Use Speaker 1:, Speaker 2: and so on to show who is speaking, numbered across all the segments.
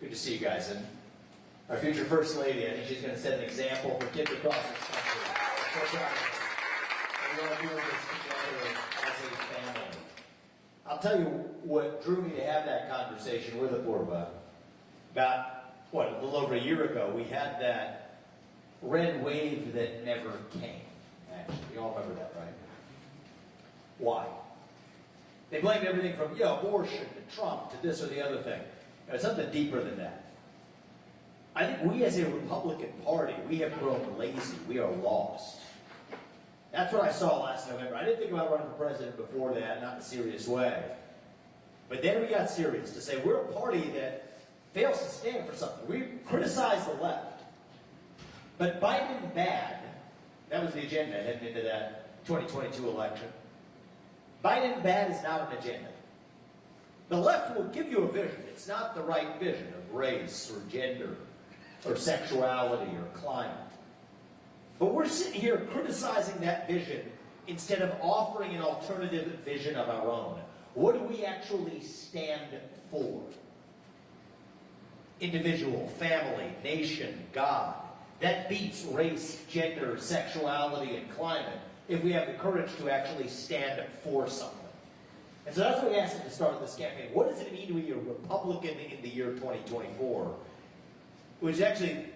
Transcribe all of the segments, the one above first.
Speaker 1: Good to see you guys. And our future First Lady, I think she's going to set an example for kids across this country. I'm so proud of her. And we're all doing this together as a family. I'll tell you what drew me to have that conversation with Apoorva. About, what, a little over a year ago, we had that red wave that never came. Actually, you all remember that, right? Why? They blamed everything from, abortion to Trump to this or the other thing. It's something deeper than that. I think we as a Republican Party, we have grown lazy. We are lost. That's what I saw last November. I didn't think about running for president before that, not in a serious way. But then we got serious to say we're a party that fails to stand for something. We criticize the left. But Biden bad, that was the agenda heading into that 2022 election. Biden bad is not an agenda. The left will give you a vision. It's not the right vision of race or gender or sexuality or climate. But we're sitting here criticizing that vision instead of offering an alternative vision of our own. What do we actually stand for? Individual, family, nation, God. That beats race, gender, sexuality, and climate if we have the courage to actually stand for something. And so that's what we asked at the start of this campaign. What does it mean to be a Republican in the year 2024? Which actually,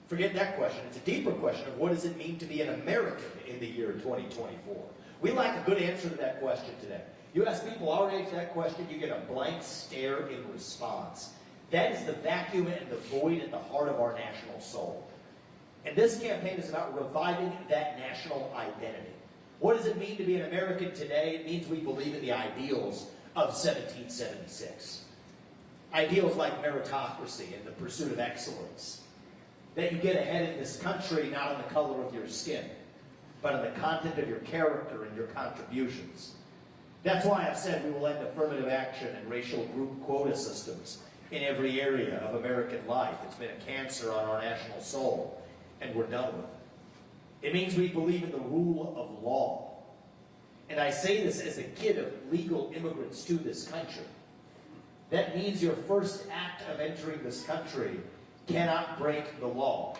Speaker 1: forget that question. It's a deeper question of what does it mean to be an American in the year 2024? We lack a good answer to that question today. You ask people our age that question, you get a blank stare in response. That is the vacuum and the void at the heart of our national soul. And this campaign is about reviving that national identity. What does it mean to be an American today? It means we believe in the ideals of 1776. Ideals like meritocracy and the pursuit of excellence. That you get ahead in this country not on the color of your skin, but on the content of your character and your contributions. That's why I've said we will end affirmative action and racial group quota systems in every area of American life. It's been a cancer on our national soul, and we're done with it. It means we believe in the rule of law. And I say this as a kid of legal immigrants to this country. That means your first act of entering this country cannot break the law.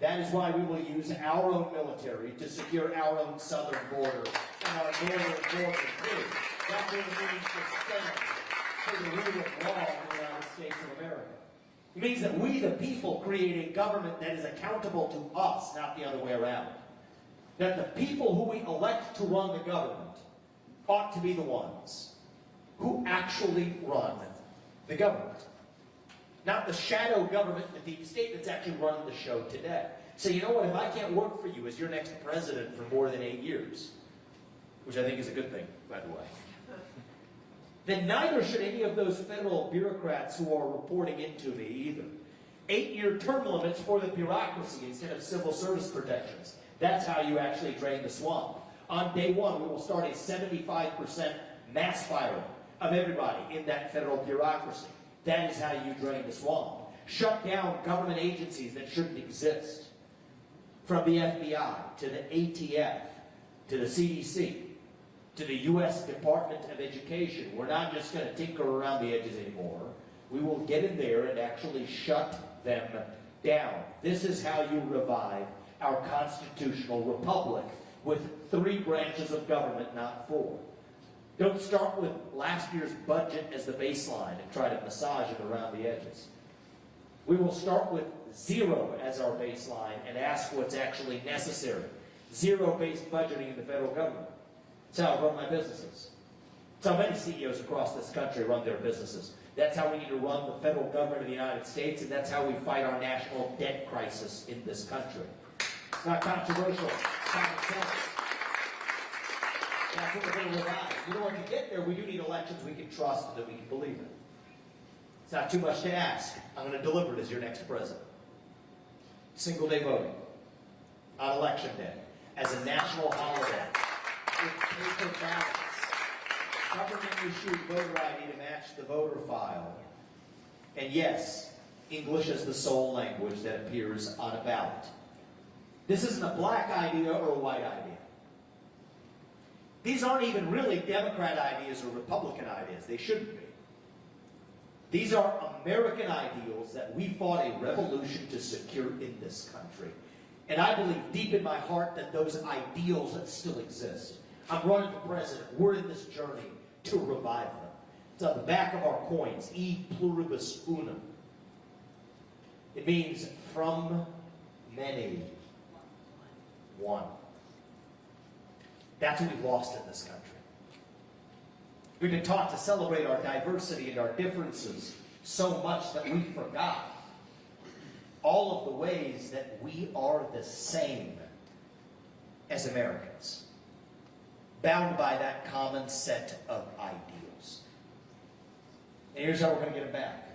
Speaker 1: That is why we will use our own military to secure our own southern border and our northern border too. That really means to stand for the rule of law in the United States of America. It means that we, the people, create a government that is accountable to us, not the other way around. That the people who we elect to run the government ought to be the ones who actually run the government. Not the shadow government, the deep state that's actually running the show today. So you know what, if I can't work for you as your next president for more than 8 years, which I think is a good thing, by the way, then neither should any of those federal bureaucrats who are reporting into me either. 8-year term limits for the bureaucracy instead of civil service protections. That's how you actually drain the swamp. On day one, we will start a 75% mass firing of everybody in that federal bureaucracy. That is how you drain the swamp. Shut down government agencies that shouldn't exist. From the FBI to the ATF to the CDC to the U.S. Department of Education. We're not just going to tinker around the edges anymore. We will get in there and actually shut them down. This is how you revive our constitutional republic with 3 branches of government, not 4. Don't start with last year's budget as the baseline and try to massage it around the edges. We will start with 0 as our baseline and ask what's actually necessary. 0-based budgeting in the federal government. That's how I run my businesses. That's how many CEOs across this country run their businesses. That's how we need to run the federal government of the United States, and that's how we fight our national debt crisis in this country. It's not controversial. It's common sense. That's what we're going to revive. You know, to get there, we do need elections we can trust and that we can believe in. It's not too much to ask. I'm going to deliver it as your next president. Single-day voting on election day as a national holiday with paper ballots. Government-issued voter ID to match the voter file. And yes, English as the sole language that appears on a ballot. This isn't a black idea or a white idea. These aren't even really Democrat ideas or Republican ideas. They shouldn't be. These are American ideals that we fought a revolution to secure in this country. And I believe deep in my heart that those ideals still exist. I'm running for president. We're in this journey to revive them. It's on the back of our coins, E pluribus unum. It means from many, one. That's what we've lost in this country. We've been taught to celebrate our diversity and our differences so much that we forgot all of the ways that we are the same as Americans, bound by that common set of ideals. And here's how we're going to get it back.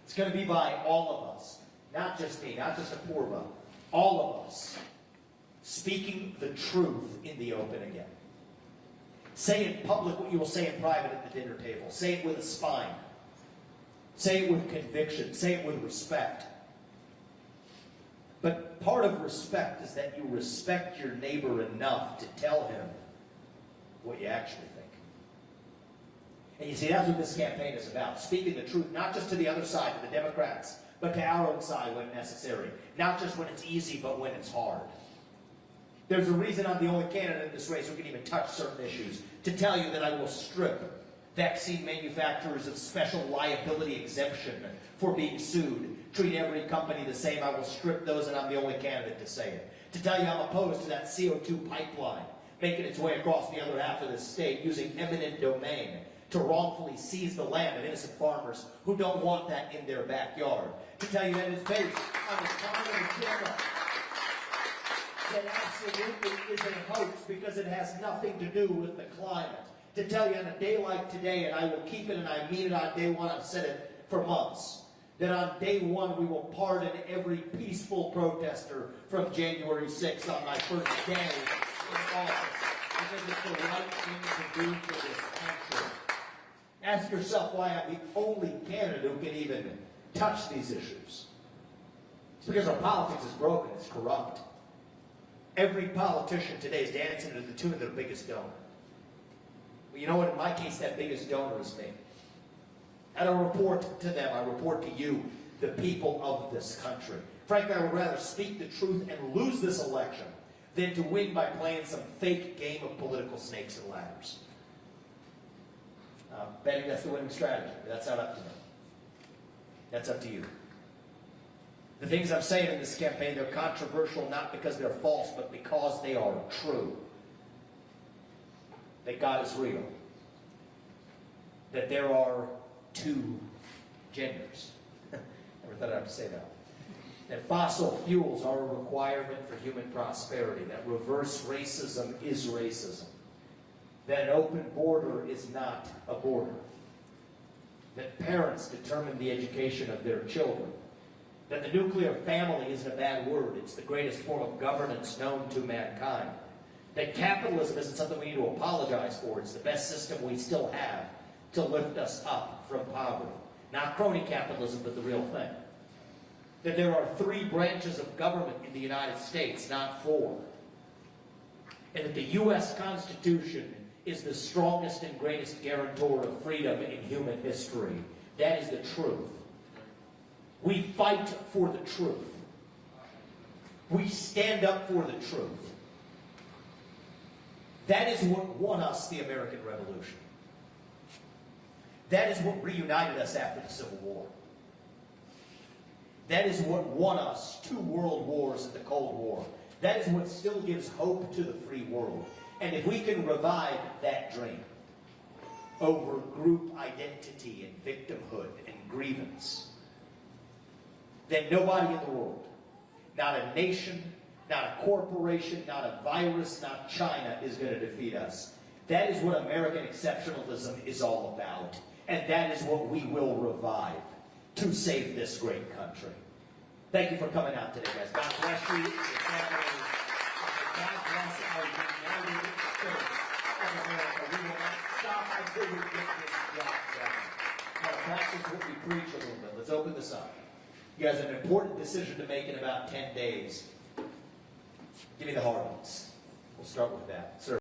Speaker 1: It's going to be by all of us, not just me, not just a poor vote, all of us speaking the truth in the open again. Say in public what you will say in private at the dinner table. Say it with a spine. Say it with conviction. Say it with respect. But part of respect is that you respect your neighbor enough to tell him what you actually think. And you see, that's what this campaign is about. Speaking the truth, not just to the other side, to the Democrats, but to our own side when necessary. Not just when it's easy, but when it's hard. There's a reason I'm the only candidate in this race who can even touch certain issues. To tell you that I will strip vaccine manufacturers of special liability exemption for being sued. Treat every company the same. I will strip those, and I'm the only candidate to say it. To tell you I'm opposed to that CO2 pipeline making its way across the other half of the state using eminent domain to wrongfully seize the land of innocent farmers who don't want that in their backyard. To tell you that it's based on the common agenda that absolutely is a hoax because it has nothing to do with the climate. To tell you on a day like today, and I will keep it and I mean it on day one, I've said it for months, that on day one we will pardon every peaceful protester from January 6th on my first day in office. Because it's the right thing to do for this country. Ask yourself why I'm the only candidate who can even touch these issues. It's because our politics is broken, it's corrupt. Every politician today is dancing to the tune of their biggest donor. Well, you know what? In my case, that biggest donor is me. I don't report to them. I report to you, the people of this country. Frankly, I would rather speak the truth and lose this election than to win by playing some fake game of political snakes and ladders. Betting that's the winning strategy. That's not up to me. That's up to you. The things I'm saying in this campaign, they're controversial not because they're false, but because they are true. That God is real. That there are two genders. Never thought I'd have to say that. That fossil fuels are a requirement for human prosperity. That reverse racism is racism. That an open border is not a border. That parents determine the education of their children. That the nuclear family isn't a bad word. It's the greatest form of governance known to mankind. That capitalism isn't something we need to apologize for. It's the best system we still have to lift us up from poverty. Not crony capitalism, but the real thing. That there are 3 branches of government in the United States, not 4. And that the U.S. Constitution is the strongest and greatest guarantor of freedom in human history. That is the truth. We fight for the truth. We stand up for the truth. That is what won us the American Revolution. That is what reunited us after the Civil War. That is what won us 2 world wars and the Cold War. That is what still gives hope to the free world. And if we can revive that dream over group identity and victimhood and grievance, then nobody in the world, not a nation, not a corporation, not a virus, not China, is going to defeat us. That is what American exceptionalism is all about. And that is what we will revive to save this great country. Thank you for coming out today, guys. God bless you, your families. God bless our United States of America. We will not stop until we get this job done. Now, practice what we preach a little bit. Let's open this up. You guys have an important decision to make in about 10 days. Give me the hard ones. We'll start with that. Sir.